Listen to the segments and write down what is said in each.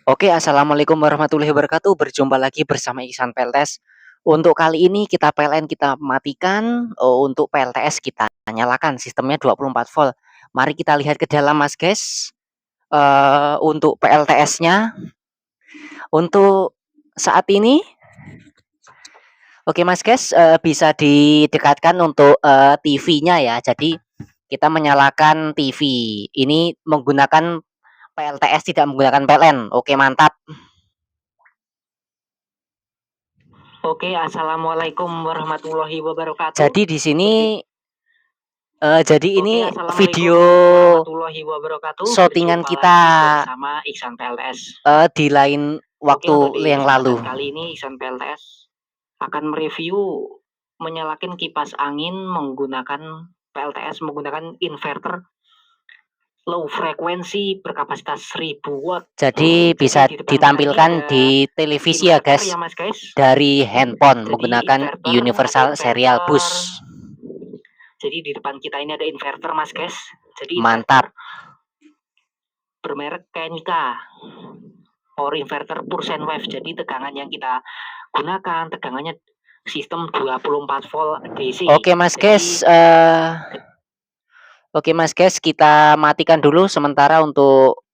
Oke, assalamualaikum warahmatullahi wabarakatuh. Berjumpa lagi bersama Ihsan PLTS. Untuk kali ini kita PLN kita matikan, untuk PLTS kita nyalakan sistemnya 24 volt. Mari kita lihat ke dalam Mas guys. Untuk PLTS-nya untuk saat ini, oke Mas guys, bisa didekatkan untuk TV-nya ya. Jadi kita menyalakan TV. Ini menggunakan PLTS, tidak menggunakan PLN. Oke, mantap. Oke, assalamualaikum warahmatullahi wabarakatuh. Jadi di sini jadi ini video warahmatullahi wabarakatuh. shootingan Berjumpa kita lagi bersama Ihsan PLTS. di lain waktu Oke, untuk yang lalu. kali ini Ihsan PLTS akan mereview menyalakan kipas angin menggunakan PLTS menggunakan inverter low frekuensi berkapasitas 1000 watt. Jadi bisa ditampilkan di televisi ya guys, dari handphone menggunakan universal serial bus. Jadi di depan kita ini ada inverter Mas guys. Jadi mantap. Bermerek Kenika power inverter Pursen Wave. Jadi tegangan yang kita gunakan tegangannya sistem 24 volt DC. Oke Mas guys, kita matikan dulu sementara untuk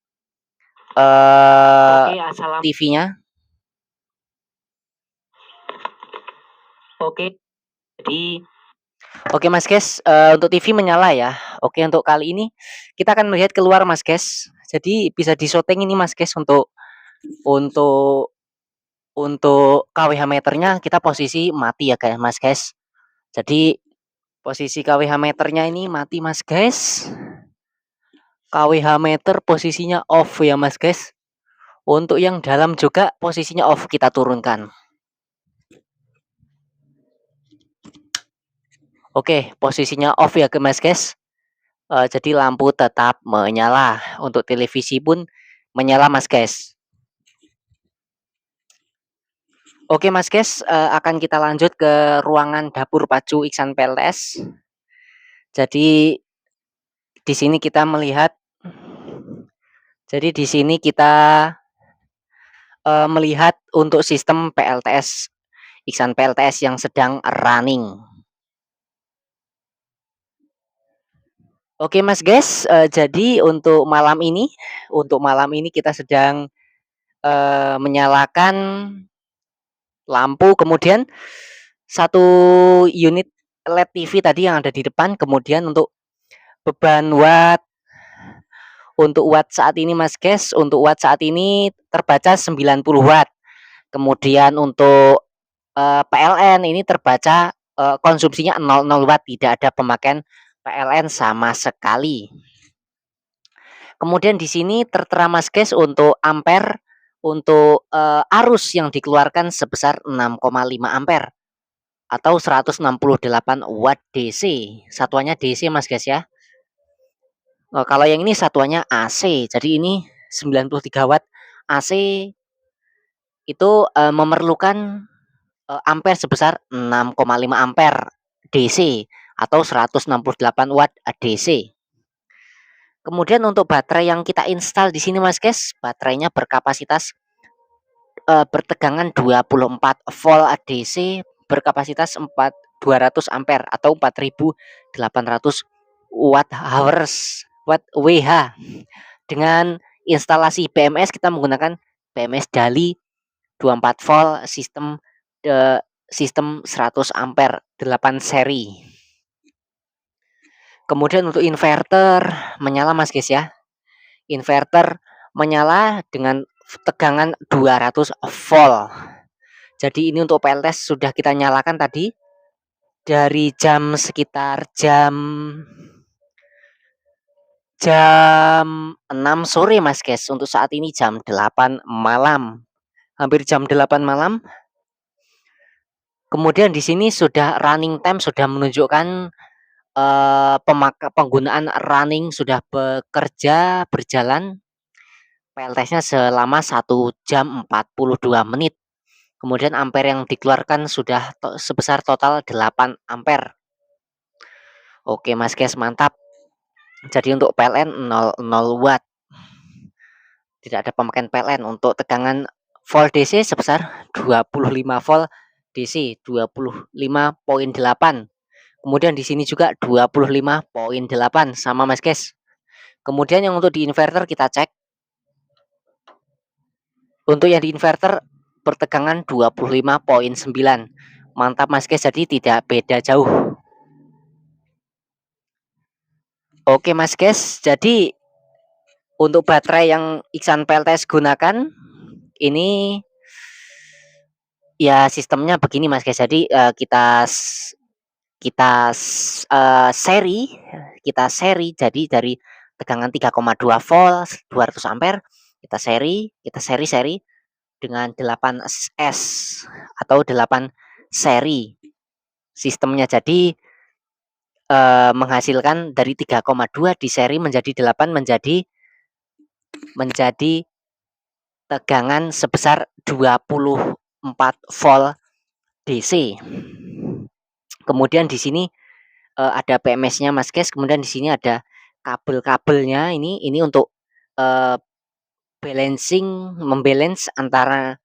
TV-nya. Oke. Jadi Oke Mas guys, untuk TV menyala ya. Oke, untuk kali ini kita akan melihat keluar Mas guys. Jadi bisa disetting ini Mas guys untuk KWH meternya kita posisi mati ya guys Mas guys. Jadi posisi KWH meternya ini mati Mas guys. KWH meter posisinya off ya Mas guys. Untuk yang dalam juga posisinya off kita turunkan. Oke, posisinya off ya Mas guys. Jadi lampu tetap menyala. Untuk televisi pun menyala Mas guys. Oke Mas guys, akan kita lanjut ke ruangan dapur pacu Ihsan PLTS. Jadi di sini kita melihat, melihat untuk sistem PLTS Ihsan PLTS yang sedang running. Oke Mas guys, jadi untuk malam ini kita sedang menyalakan lampu, kemudian satu unit LED TV tadi yang ada di depan, kemudian untuk beban watt saat ini Mas guys, untuk watt saat ini terbaca 90 watt. Kemudian untuk PLN ini terbaca konsumsinya 00 watt, tidak ada pemakaian PLN sama sekali. Kemudian di sini tertera Mas guys untuk ampere, untuk arus yang dikeluarkan sebesar 6,5 ampere atau 168 watt DC. Satuannya DC Mas guys ya. Kalau yang ini satuannya AC. Jadi ini 93 watt AC itu memerlukan ampere sebesar 6,5 ampere DC atau 168 watt DC. Kemudian untuk baterai yang kita install di sini Mas guys, baterainya berkapasitas bertegangan 24 volt DC berkapasitas 200 ampere atau 4800 watt hours watt WH. Dengan instalasi BMS kita menggunakan BMS Dali 24 volt sistem 100 ampere 8 seri. Kemudian untuk inverter menyala Mas guys ya. Inverter menyala dengan tegangan 200 volt. Jadi ini untuk PLTS sudah kita nyalakan tadi dari sekitar jam 6 sore Mas guys. Untuk saat ini jam 8 malam. Hampir jam 8 malam. Kemudian di sini sudah running time sudah menunjukkan penggunaan running sudah bekerja berjalan PLTS-nya selama 1 jam 42 menit. Kemudian ampere yang dikeluarkan sudah sebesar total 8 ampere. Oke Mas guys, mantap. Jadi untuk PLN 00 watt. tidak ada pemakaian PLN. Untuk tegangan volt DC sebesar 25 volt DC 25.8. Kemudian di sini juga 25.8 sama Mas guys. Kemudian yang untuk di inverter kita cek. Untuk yang di inverter pertegangan 25.9. Mantap Mas guys, jadi tidak beda jauh. Oke Mas guys, jadi untuk baterai yang Iksan PLTS gunakan ini ya sistemnya begini Mas guys. Jadi kita seri jadi dari tegangan 3,2 volt 200 ampere kita seri dengan 8 S atau 8 seri sistemnya. Jadi menghasilkan dari 3,2 di seri menjadi 8 menjadi tegangan sebesar 24 volt DC. Kemudian di sini ada PMS-nya Mas guys. Kemudian di sini ada kabel-kabelnya. Ini untuk membalance antara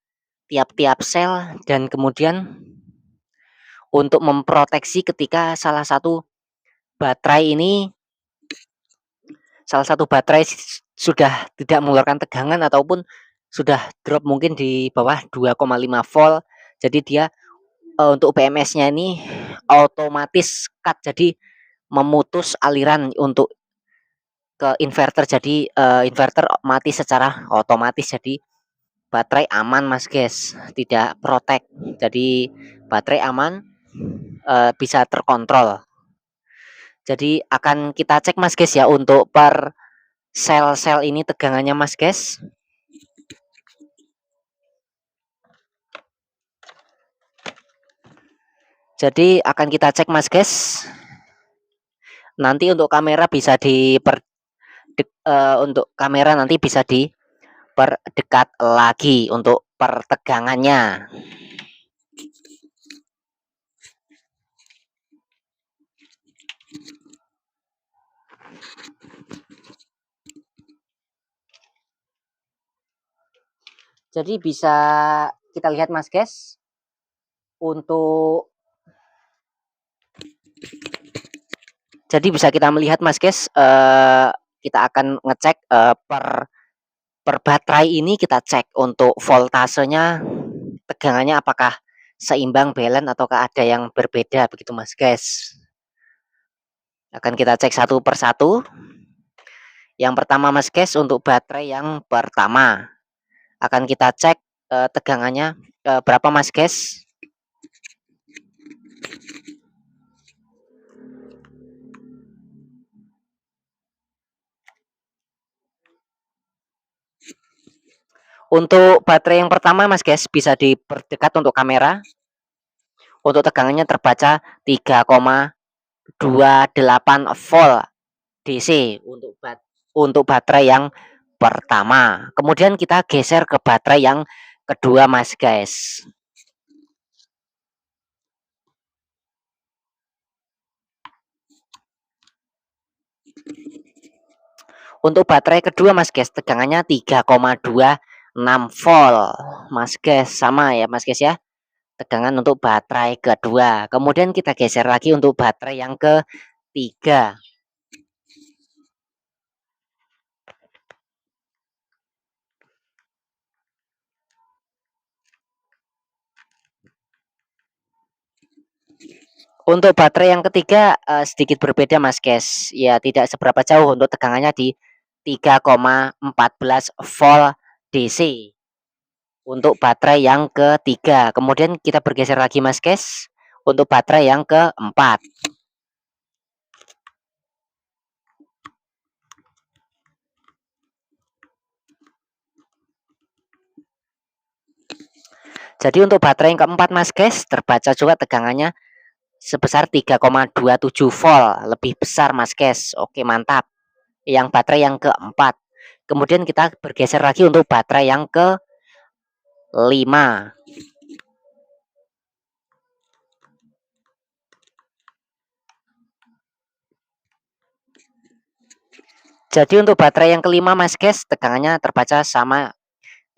tiap-tiap sel, dan kemudian untuk memproteksi ketika salah satu baterai sudah tidak mengeluarkan tegangan ataupun sudah drop mungkin di bawah 2,5 volt. Jadi dia untuk PMS-nya ini otomatis cut, jadi memutus aliran untuk ke inverter. Jadi inverter mati secara otomatis. Jadi baterai aman Mas guys, tidak protect. Jadi baterai aman, bisa terkontrol. Jadi akan kita cek Mas guys ya untuk per sel-sel ini tegangannya Mas guys. Jadi akan kita cek Mas guys. Nanti untuk kamera bisa untuk kamera nanti bisa diperdekat lagi untuk pertegangannya. Jadi bisa kita lihat Mas guys. Jadi bisa kita melihat Mas guys, kita akan ngecek per baterai ini. Kita cek untuk voltasenya, tegangannya apakah seimbang, balance, ataukah ada yang berbeda begitu Mas guys. Akan kita cek satu persatu. Yang pertama Mas guys, untuk baterai yang pertama akan kita cek tegangannya berapa Mas guys. Untuk baterai yang pertama Mas guys, bisa diperdekat untuk kamera. Untuk tegangannya terbaca 3,28 volt DC untuk baterai yang pertama. Kemudian kita geser ke baterai yang kedua Mas guys. Untuk baterai kedua Mas guys, tegangannya 3,26 volt Mas guys. Sama ya Mas guys ya, tegangan untuk baterai kedua. Kemudian kita geser lagi untuk baterai yang ketiga. Untuk baterai yang ketiga sedikit berbeda Mas guys. Ya tidak seberapa jauh, untuk tegangannya di 3,14 volt DC. Untuk baterai yang ketiga. Kemudian kita bergeser lagi Mas guys untuk baterai yang keempat. Jadi untuk baterai yang keempat Mas guys, terbaca juga tegangannya sebesar 3,27 volt, lebih besar Mas guys. Oke mantap. Yang baterai yang keempat. Kemudian kita bergeser lagi untuk baterai yang kelima. Jadi untuk baterai yang kelima Mas guys, tegangannya terbaca sama,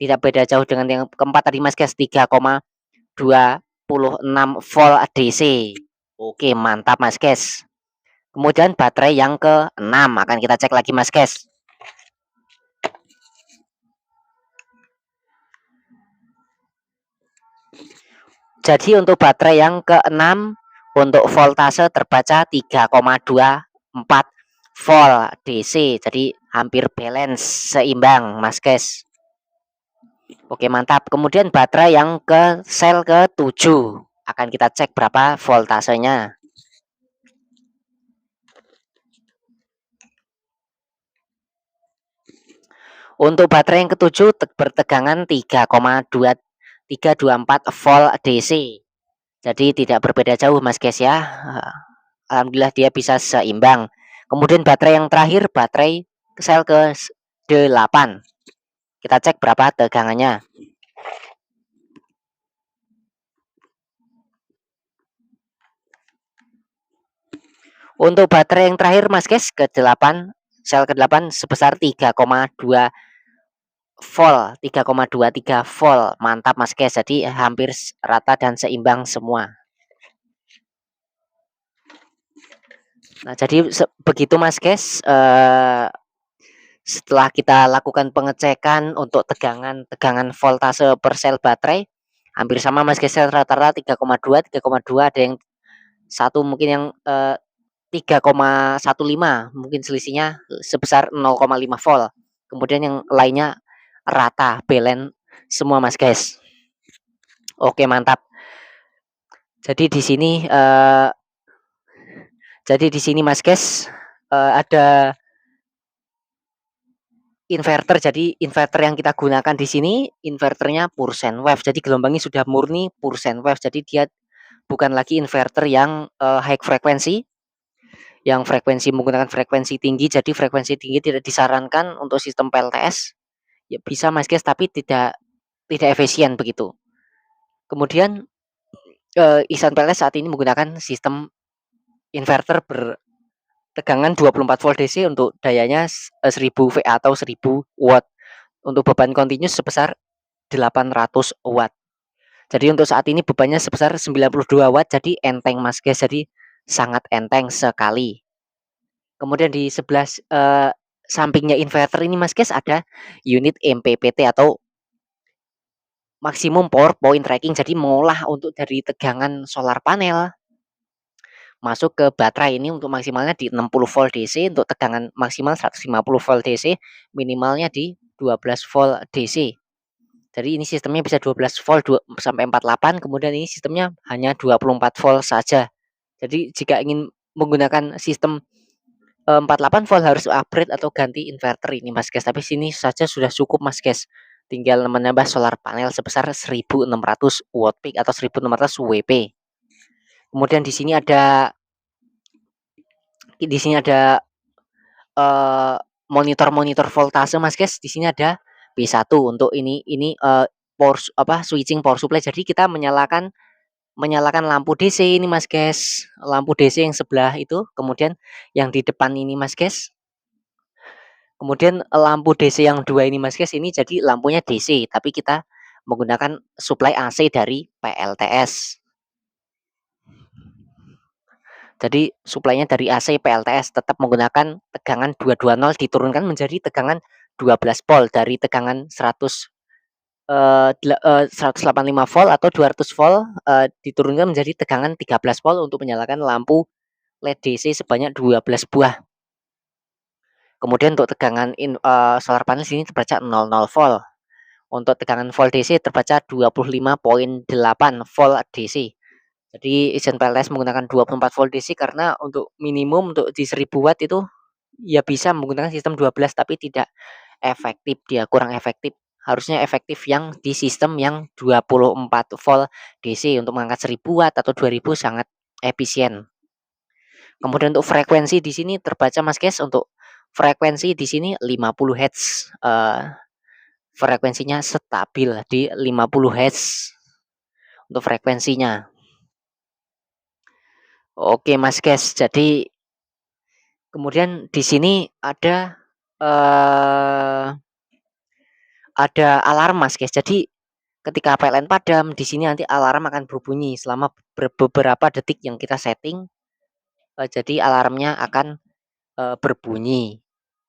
tidak beda jauh dengan yang keempat tadi Mas guys, 3,26 volt DC. Oke, mantap Mas guys. Kemudian baterai yang ke-6 akan kita cek lagi Mas guys. Jadi untuk baterai yang ke-6 untuk voltase terbaca 3,24 volt DC. Jadi hampir balance, seimbang Mas guys. Oke, mantap. Kemudian baterai yang ke sel ke-7 akan kita cek berapa voltasenya. Untuk baterai yang ke-7 bertegangan 3,2324 volt DC. Jadi tidak berbeda jauh Mas guys ya. Alhamdulillah dia bisa seimbang. Kemudian baterai yang terakhir, baterai sel ke-8. Kita cek berapa tegangannya. Untuk baterai yang terakhir Mas guys, ke-8, sel ke-8 sebesar 3,2 volt, 3,23 volt. Mantap Mas guys, jadi hampir rata dan seimbang semua. Nah, jadi begitu Mas guys. Setelah kita lakukan pengecekan untuk tegangan voltase per sel baterai, hampir sama Mas guys, rata-rata 3,2, 3,2, ada yang satu mungkin yang 3,15, mungkin selisihnya sebesar 0,5 volt. Kemudian yang lainnya rata, balance semua Mas guys. Oke, mantap. Jadi di sini Mas guys, ada inverter. Jadi inverter yang kita gunakan di sini, inverternya pure sine wave. Jadi gelombangnya sudah murni pure sine wave. Jadi dia bukan lagi inverter yang high frekuensi, yang frekuensi menggunakan frekuensi tinggi. Jadi frekuensi tinggi tidak disarankan untuk sistem PLTS. Ya bisa Mas guys, tapi tidak efisien begitu. Kemudian Ihsan PLTS saat ini menggunakan sistem inverter bertegangan 24 volt DC untuk dayanya 1000 VA atau 1000 watt. Untuk beban kontinus sebesar 800 watt. Jadi untuk saat ini bebannya sebesar 92 watt, jadi enteng Mas guys, jadi sangat enteng sekali. Kemudian di sebelah sampingnya inverter ini Mas guys, ada unit MPPT atau maximum power point tracking. Jadi mengolah untuk dari tegangan solar panel masuk ke baterai ini untuk maksimalnya di 60 volt DC, untuk tegangan maksimal 150 volt DC, minimalnya di 12 volt DC. Jadi ini sistemnya bisa 12 volt sampai 48, kemudian ini sistemnya hanya 24 volt saja. Jadi jika ingin menggunakan sistem 48 volt harus upgrade atau ganti inverter ini Mas guys. Tapi sini saja sudah cukup Mas guys. Tinggal menambah solar panel sebesar 1600 watt peak atau 1600 WP. Kemudian di sini ada monitor voltase Mas guys. Di sini ada P1 untuk ini switching power supply. Jadi kita menyalakan lampu DC ini Mas guys. Lampu DC yang sebelah itu, kemudian yang di depan ini Mas guys. Kemudian lampu DC yang dua ini Mas guys, ini jadi lampunya DC, tapi kita menggunakan suplai AC dari PLTS. Jadi suplainya dari AC PLTS, tetap menggunakan tegangan 220 diturunkan menjadi tegangan 12 volt dari tegangan 185 volt atau 200 volt diturunkan menjadi tegangan 13 volt untuk menyalakan lampu LED DC sebanyak 12 buah. Kemudian untuk tegangan solar panel sini terbaca 00 volt. Untuk tegangan volt DC terbaca 25,8 volt DC. Jadi Ihsan PLTS menggunakan 24 volt DC karena untuk minimum untuk di 1000 watt itu ya bisa menggunakan sistem 12, tapi tidak efektif, dia kurang efektif. Harusnya efektif yang di sistem yang 24 volt DC untuk mengangkat 1000 watt atau 2000 sangat efisien. Kemudian untuk frekuensi di sini terbaca Mas guys, untuk frekuensi di sini 50 Hz. Frekuensinya stabil di 50 Hz untuk frekuensinya. Oke Mas guys, jadi kemudian di sini ada ada alarm Mas guys. Jadi ketika PLN padam, di sini nanti alarm akan berbunyi selama beberapa detik yang kita setting. Jadi alarmnya akan berbunyi.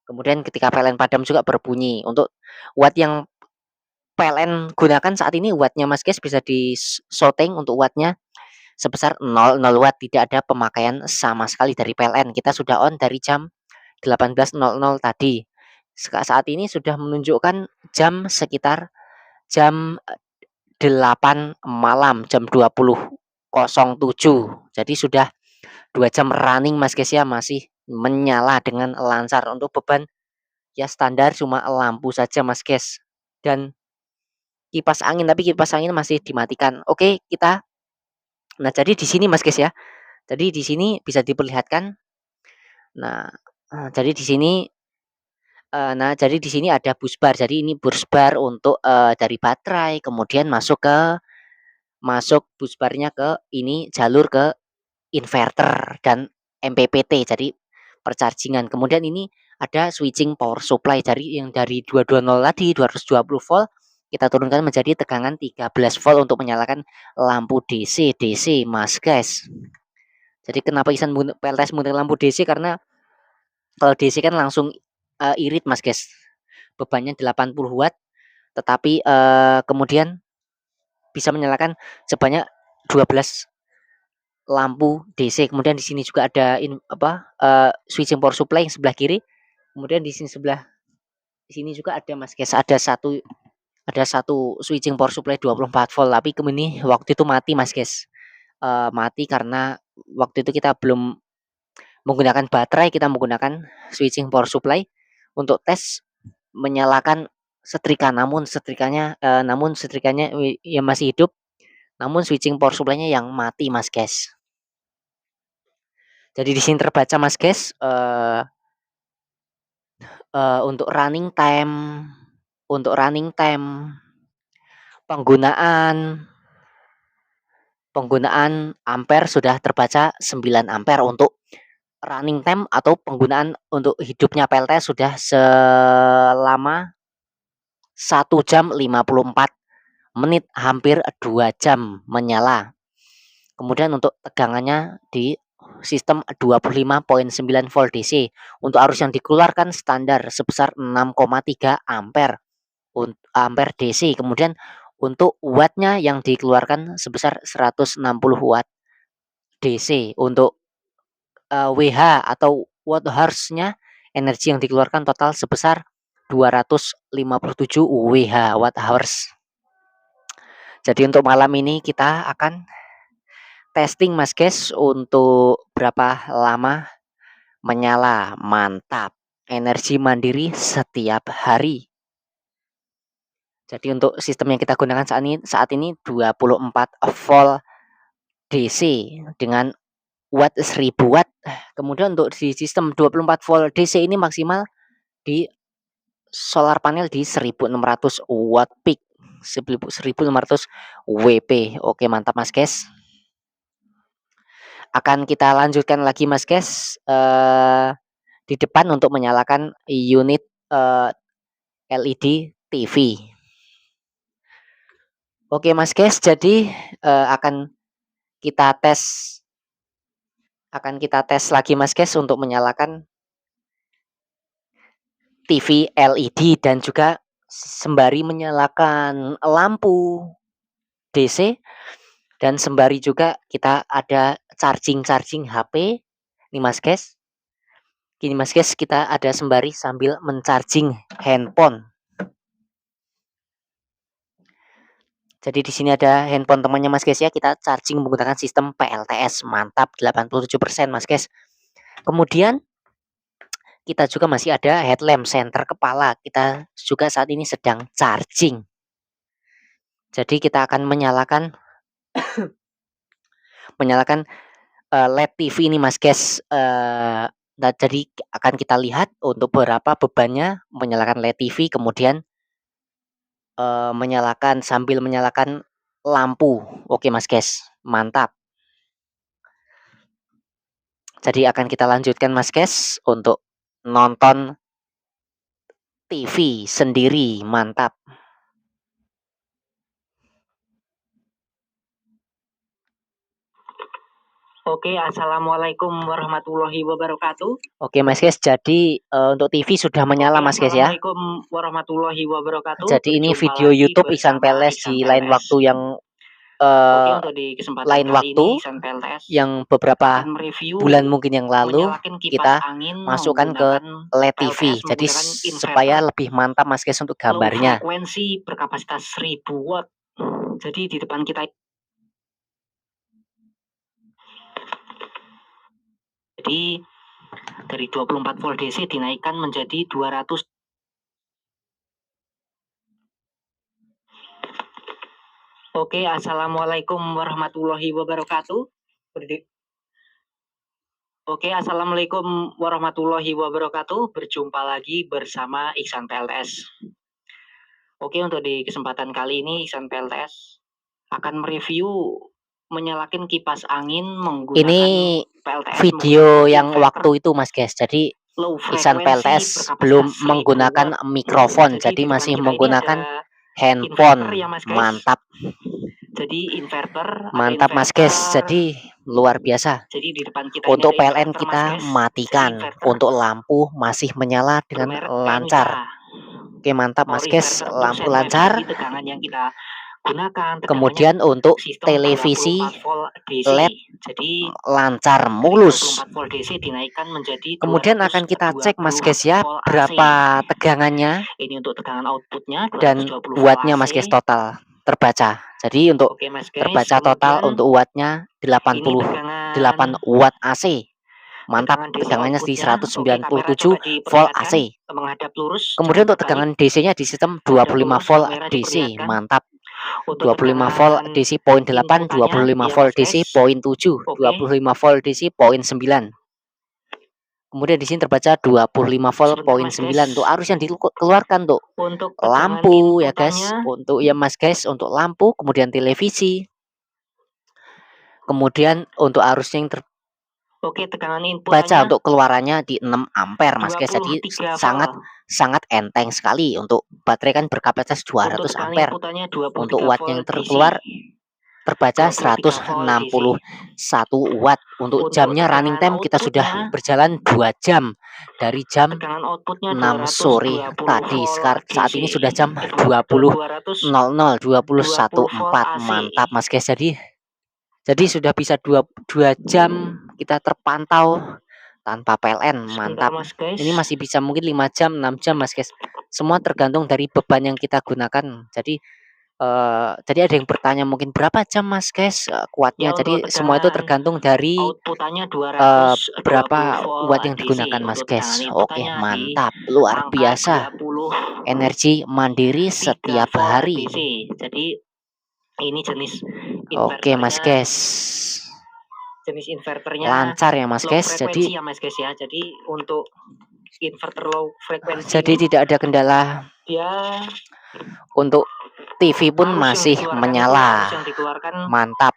Kemudian ketika PLN padam juga berbunyi. Untuk watt yang PLN gunakan saat ini wattnya Mas guys bisa di-shooting untuk wattnya sebesar 00 watt, tidak ada pemakaian sama sekali dari PLN. Kita sudah on dari jam 18.00 tadi. Saat ini sudah menunjukkan jam sekitar jam 8 malam, jam 20.07. Jadi sudah 2 jam running Mas guys ya, masih menyala dengan lancar. Untuk beban ya standar cuma lampu saja Mas guys. Dan kipas angin, tapi kipas angin masih dimatikan. Oke, kita. Nah, jadi di sini Mas guys ya. Jadi di sini bisa diperlihatkan. Nah, jadi di sini jadi di sini ada bus bar. Jadi ini bus bar untuk dari baterai, kemudian masuk bus barnya ke ini jalur ke inverter dan MPPT. Jadi perchargingan. Kemudian ini ada switching power supply dari 220 tadi 220 volt kita turunkan menjadi tegangan 13 volt untuk menyalakan lampu DC Mas guys. Jadi kenapa Ihsan PLTS menggunakan lampu DC, karena kalau DC kan langsung irit Mas guys. Bebannya 80 watt, tetapi kemudian bisa menyalakan sebanyak 12 lampu DC. Kemudian di sini juga ada switching power supply yang sebelah kiri. Kemudian di sini juga ada Mas guys, ada satu switching power supply 24 volt, tapi kemudian waktu itu mati Mas guys. Mati karena waktu itu kita belum menggunakan baterai, kita menggunakan switching power supply untuk tes menyalakan setrika, namun setrikanya ya masih hidup, namun switching power supply-nya yang mati Mas guys. Jadi di sini terbaca Mas guys, untuk running time penggunaan ampere sudah terbaca 9 ampere. Untuk running time atau penggunaan untuk hidupnya PLTS sudah selama 1 jam 54 menit, hampir 2 jam menyala. Kemudian untuk tegangannya di sistem 25.9 volt DC. Untuk arus yang dikeluarkan standar sebesar 6,3 ampere DC. Kemudian untuk wattnya yang dikeluarkan sebesar 160 watt DC. Untuk WH atau watt hours-nya, energi yang dikeluarkan total sebesar 257 WH watt hours. Jadi untuk malam ini kita akan testing Mas guys untuk berapa lama menyala. Mantap. Energi mandiri setiap hari. Jadi untuk sistem yang kita gunakan saat ini 24 volt DC dengan watt 1000 watt. Kemudian untuk di sistem 24 volt DC ini maksimal di solar panel di 1600 watt peak, 1600 WP. Oke, mantap Mas guys. Akan kita lanjutkan lagi Mas guys di depan untuk menyalakan unit LED TV. Oke Mas guys, jadi akan kita tes lagi Mas guys untuk menyalakan TV LED dan juga sembari menyalakan lampu DC, dan sembari juga kita ada charging HP nih Mas guys. Gini Mas guys, kita ada sembari sambil mencharging handphone. Jadi di sini ada handphone temannya Mas guys ya, kita charging menggunakan sistem PLTS. Mantap, 87% Mas guys. Kemudian kita juga masih ada headlamp center kepala. Kita juga saat ini sedang charging. Jadi kita akan menyalakan LED TV ini Mas guys. Nah, jadi akan kita lihat untuk berapa bebannya menyalakan LED TV, kemudian sambil menyalakan lampu. Oke Mas guys, mantap. Jadi akan kita lanjutkan Mas guys untuk nonton TV sendiri, mantap. Oke, assalamualaikum warahmatullahi wabarakatuh. Oke Mas Guys, jadi untuk TV sudah menyala Mas Guys ya. Assalamualaikum warahmatullahi wabarakatuh. Jadi ini Berjumpa video lagi YouTube Iksan bersama PLS Iksan di lain PLS. waktu yang Oke, untuk di kesempatan lain kali waktu ini Iksan PLS yang beberapa akan mereview bulan mungkin yang lalu menyalakan kipas kita angin masukkan ke menggunakan LED TV. PLTS Jadi menggunakan supaya inverter lebih mantap Mas Guys untuk low gambarnya. frekuensi berkapasitas 1000 watt. Jadi di depan kita jadi dari 24 volt DC dinaikkan menjadi 200. Oke, assalamualaikum warahmatullahi wabarakatuh. Oke, assalamualaikum warahmatullahi wabarakatuh. Berjumpa lagi bersama Iksan PLS. Oke, untuk di kesempatan kali ini Iksan PLS akan mereview menyalakan kipas angin menggunakan Ini PLTS video yang waktu itu Mas Guys. Jadi Iksan PLTS belum menggunakan mikrofon, jadi masih menggunakan handphone. Ya, Mas Guys. Mantap. Jadi inverter, mantap Mas Guys. Jadi luar biasa. Jadi di depan kita untuk ini PLN kita matikan, untuk lampu masih menyala dengan lancar. Oke mantap Mas Guys, lampu lancar. Tegangan yang kita gunakan, kemudian untuk televisi LED lancar mulus. Kemudian akan kita cek Mas Guys ya, berapa tegangannya ini untuk tegangan outputnya dan wattnya Mas Guys total terbaca. Jadi untuk terbaca total untuk wattnya 88 watt AC. Mantap, tegangannya di 197 volt AC. Kemudian untuk tegangan DC-nya di sistem 25 volt DC. Mantap. 25 volt DC poin 8, 25 volt DC poin 7, 25 volt DC poin 9. Kemudian di sini terbaca 25 volt poin 9 untuk arus yang dikeluarkan untuk lampu ya guys, untuk ya Mas Guys, untuk lampu, kemudian televisi. Kemudian untuk arusnya yang tegangan input baca untuk keluarannya di 6 ampere Mas Guys. Jadi sangat enteng sekali. Untuk baterai kan berkapasitas 200 ampere. Untuk watt yang terkeluar terbaca 161 watt. Untuk jamnya running time kita sudah berjalan 2 jam dari jam 6 sore tadi. Saat ini sudah jam 20.00 21.04. Mantap Mas Guys. Jadi sudah bisa 2 jam kita terpantau tanpa PLN. Mantap. Ini masih bisa mungkin 5 jam, 6 jam Mas Guys. Semua tergantung dari beban yang kita gunakan. Jadi ada yang bertanya mungkin berapa jam Mas Guys kuatnya. Jadi semua itu tergantung dari berapa watt yang digunakan Mas Guys. Oke, mantap. Luar biasa. Energi mandiri setiap hari. Jadi ini jenis oke Mas Guys, jenis inverternya lancar ya Mas Guys. Jadi ya Mas Guys ya. Jadi untuk inverter low frekuensi jadi tidak ada kendala ya. Untuk TV pun masih menyala. Mantap.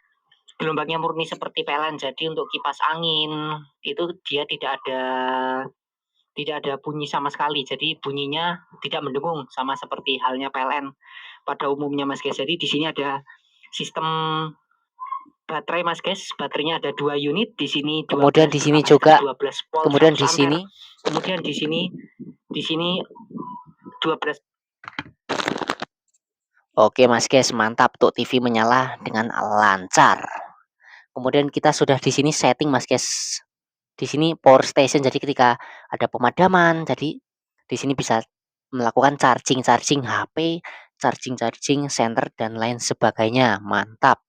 Gelombangnya murni seperti PLN. Jadi untuk kipas angin itu dia tidak ada bunyi sama sekali. Jadi bunyinya tidak mendengung sama seperti halnya PLN pada umumnya Mas Guys. Jadi di sini ada sistem baterai Mas Guys. Baterainya ada 2 unit di sini. Kemudian di sini juga 12 volt, kemudian di sini kemudian di sini 12. Oke Mas Guys, mantap. Tuh TV menyala dengan lancar. Kemudian kita sudah di sini setting Mas Guys. Di sini power station. Jadi ketika ada pemadaman, jadi di sini bisa melakukan charging HP, charging senter dan lain sebagainya. Mantap.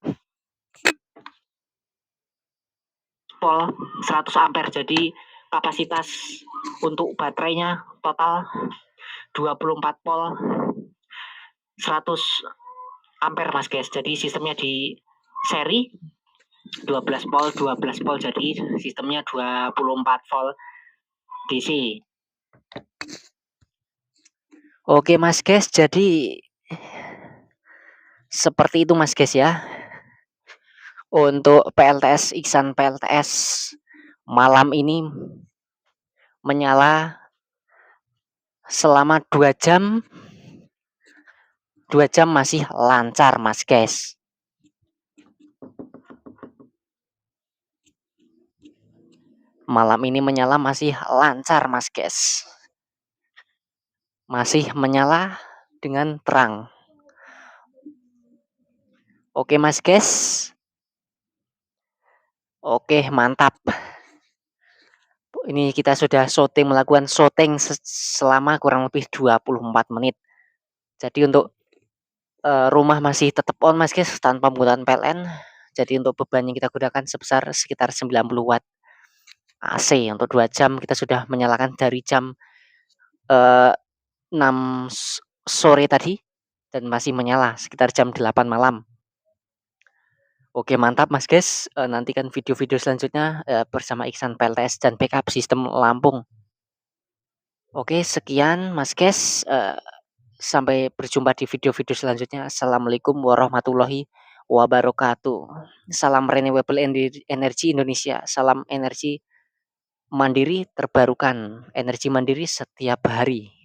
Volt 100 ampere. Jadi kapasitas untuk baterainya total 24 volt 100 ampere Mas Guys. Jadi sistemnya di seri 12 volt. Jadi sistemnya 24 volt DC. Oke Mas Guys, jadi seperti itu Mas Guys ya. Untuk PLTS Iksan PLTS malam ini menyala selama 2 jam 2 jam masih lancar, Mas guys. Malam ini menyala masih lancar, Mas guys. Masih menyala dengan terang. Oke, Mas guys. Oke, mantap. Ini kita sudah melakukan syuting selama kurang lebih 24 menit. Jadi untuk rumah masih tetap on, Mas guys, tanpa menggunakan PLN. Jadi untuk beban yang kita gunakan sebesar sekitar 90 watt AC. Untuk 2 jam kita sudah menyalakan dari jam 6 sore tadi dan masih menyala sekitar jam 8 malam. Oke, mantap Mas guys. Nantikan video-video selanjutnya bersama Iksan PLTS dan backup sistem Lampung. Oke, sekian Mas guys. Sampai berjumpa di video-video selanjutnya. Assalamualaikum warahmatullahi wabarakatuh. Salam Renewable Energy Indonesia. Salam energi mandiri terbarukan. Energi mandiri setiap hari.